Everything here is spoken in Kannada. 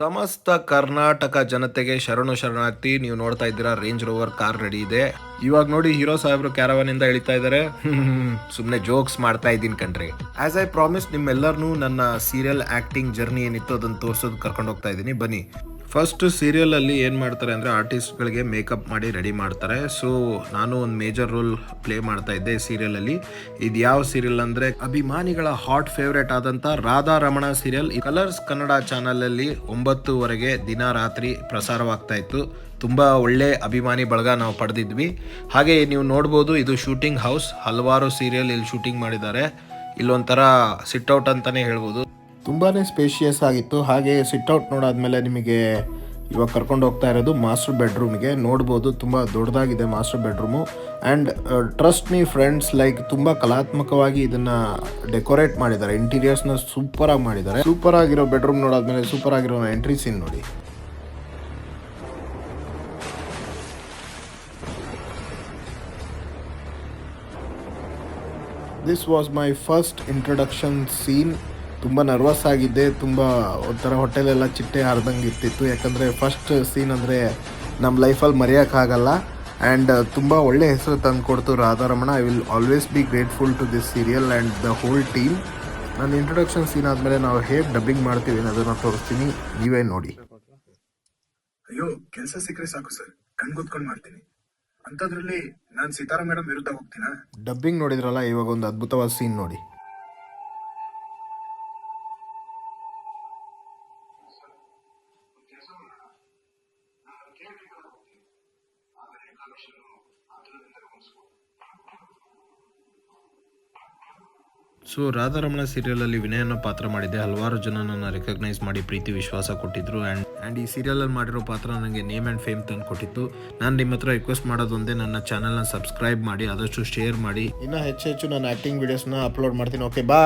ಸಮಸ್ತ ಕರ್ನಾಟಕ ಜನತೆಗೆ ಶರಣು ಶರಣಾರ್ಥಿ. ನೀವು ನೋಡ್ತಾ ಇದ್ದೀರಾ ರೇಂಜ್ ರೋವರ್ ಕಾರ್ ರೆಡಿ ಇದೆ. ಇವಾಗ ನೋಡಿ ಹೀರೋ ಸಾಹೇಬ್ರು ಕ್ಯಾರವನ್ ಇಂದ ಇಳಿತಾ ಇದ್ದಾರೆ. ಸುಮ್ಮನೆ ಜೋಕ್ಸ್ ಮಾಡ್ತಾ ಇದ್ದೀನಿ ಕಣ್ರಿ. ಆಸ್ ಐ ಪ್ರಾಮಿಸ್ ನಿಮ್ಮೆಲ್ಲರನ್ನೂ ನನ್ನ ಸೀರಿಯಲ್ ಆಕ್ಟಿಂಗ್ ಜರ್ನಿ ಏನಿತ್ತು ಅದನ್ನು ತೋರಿಸೋದು ಕರ್ಕೊಂಡು ಹೋಗ್ತಾ ಇದ್ದೀನಿ, ಬನ್ನಿ. ಫಸ್ಟ್ ಸೀರಿಯಲ್ ಅಲ್ಲಿ ಏನು ಮಾಡ್ತಾರೆ ಅಂದರೆ ಆರ್ಟಿಸ್ಟ್ಗಳಿಗೆ ಮೇಕಪ್ ಮಾಡಿ ರೆಡಿ ಮಾಡ್ತಾರೆ. ಸೊ ನಾನು ಒಂದು ಮೇಜರ್ ರೋಲ್ ಪ್ಲೇ ಮಾಡ್ತಾ ಇದ್ದೆ ಸೀರಿಯಲ್ ಅಲ್ಲಿ. ಇದು ಯಾವ ಸೀರಿಯಲ್ ಅಂದರೆ ಅಭಿಮಾನಿಗಳ ಹಾಟ್ ಫೇವ್ರೇಟ್ ಆದಂಥ ರಾಧಾ ರಮಣ ಸೀರಿಯಲ್. ಈ ಕಲರ್ಸ್ ಕನ್ನಡ ಚಾನಲಲ್ಲಿ 9:00ವರೆಗೆ ದಿನ ರಾತ್ರಿ ಪ್ರಸಾರವಾಗ್ತಾ ಇತ್ತು. ತುಂಬ ಒಳ್ಳೆ ಅಭಿಮಾನಿ ಬಳಗ ನಾವು ಪಡೆದಿದ್ವಿ. ಹಾಗೆ ನೀವು ನೋಡ್ಬೋದು, ಇದು ಶೂಟಿಂಗ್ ಹೌಸ್. ಹಲವಾರು ಸೀರಿಯಲ್ ಇಲ್ಲಿ ಶೂಟಿಂಗ್ ಮಾಡಿದ್ದಾರೆ. ಇಲ್ಲೊಂಥರ ಸಿಟ್ಔಟ್ ಅಂತಲೇ ಹೇಳ್ಬೋದು. ತುಂಬಾ ಸ್ಪೇಷಿಯಸ್ ಆಗಿತ್ತು. ಹಾಗೆ ಸಿಟ್ಔಟ್ ನೋಡಾದ್ಮೇಲೆ ನಿಮಗೆ ಇವಾಗ ಕರ್ಕೊಂಡು ಹೋಗ್ತಾ ಇರೋದು ಮಾಸ್ಟರ್ ಬೆಡ್ರೂಮ್ಗೆ. ನೋಡ್ಬೋದು ತುಂಬ ದೊಡ್ಡದಾಗಿದೆ master bedroom. And trust me friends, like ತುಂಬ ಕಲಾತ್ಮಕವಾಗಿ ಇದನ್ನು ಡೆಕೋರೇಟ್ ಮಾಡಿದ್ದಾರೆ. ಇಂಟೀರಿಯರ್ಸ್ನ ಸೂಪರಾಗಿ ಮಾಡಿದ್ದಾರೆ. ಸೂಪರ್ ಆಗಿರೋ ಬೆಡ್ರೂಮ್ ನೋಡಾದ್ಮೇಲೆ ಸೂಪರ್ ಆಗಿರೋ ಎಂಟ್ರಿ ಸೀನ್ ನೋಡಿ. This was my first introduction scene. ತುಂಬ ನರ್ವಸ್ ಆಗಿದ್ದೆ. ತುಂಬ ಒಂಥರ ಹೊಟ್ಟೆಲೆಲ್ಲ ಚಿಟ್ಟೆ ಹರಿದಂಗೆ ಇರ್ತಿತ್ತು. ಯಾಕಂದರೆ ಫಸ್ಟ್ ಸೀನ್ ಅಂದರೆ ನಮ್ಮ ಲೈಫಲ್ಲಿ ಮರೆಯೋಕ್ಕಾಗಲ್ಲ. ಆ್ಯಂಡ್ ತುಂಬ ಒಳ್ಳೆ ಹೆಸರು ತಂದು ಕೊಡ್ತು Radharamana. I will always be grateful to this serial and the whole team. ನನ್ನ ಇಂಟ್ರೊಡಕ್ಷನ್ ಸೀನ್ ಆದಮೇಲೆ ನಾವು ಹೇಗೆ ಡಬ್ಬಿಂಗ್ ಮಾಡ್ತೀವಿ ಅನ್ನೋದನ್ನು ತೋರಿಸ್ತೀನಿ, ನೀವೇ ನೋಡಿ. ಅಯ್ಯೋ, ಕೆಲಸ ಸಿಕ್ಕರೆ ಸಾಕು ಸರ್, ಕಣ್ಗುತ್ಕೊಂಡು ಮಾಡ್ತೀನಿ. ಅಂಥದ್ರಲ್ಲಿ ನಾನು ಸೀತಾರಾ ಮೇಡಮ್ ವಿರುದ್ಧ ಹೋಗ್ತೀನಾ? ಡಬ್ಬಿಂಗ್ ನೋಡಿದ್ರಲ್ಲ, ಇವಾಗ ಒಂದು ಅದ್ಭುತವಾದ ಸೀನ್ ನೋಡಿ. ಸೊ ರಾಧಾರಮಣ ಸೀರಿಯಲಲ್ಲಿ ವಿನಯ್ ಅನ್ನೋ ಪಾತ್ರ ಮಾಡಿದ್ದೆ. ಹಲವಾರು ಜನ ನನ್ನ ರೆಕಗ್ನೈಸ್ ಮಾಡಿ ಪ್ರೀತಿ ವಿಶ್ವಾಸ ಕೊಟ್ಟಿದ್ರು. ಆ್ಯಂಡ್ ಈ ಸೀರಿಯಲಲ್ಲಿ ಮಾಡಿರೋ ಪಾತ್ರ ನನಗೆ ನೇಮ್ ಆ್ಯಂಡ್ ಫೇಮ್ ತಂದು ಕೊಟ್ಟಿತ್ತು. ನಾನು ನಿಮ್ಮ ಹತ್ರ ರಿಕ್ವೆಸ್ಟ್ ಮಾಡೋದೊಂದೇ, ನನ್ನ ಚಾನಲ್ನ ಸಬ್ಸ್ಕ್ರೈಬ್ ಮಾಡಿ, ಆದಷ್ಟು ಶೇರ್ ಮಾಡಿ. ಇನ್ನೂ ಹೆಚ್ಚು ನಾನು ಆ್ಯಕ್ಟಿಂಗ್ ವೀಡಿಯೋಸ್ನ ಅಪ್ಲೋಡ್ ಮಾಡ್ತೀನಿ. ಓಕೆ, ಬಾಯ್.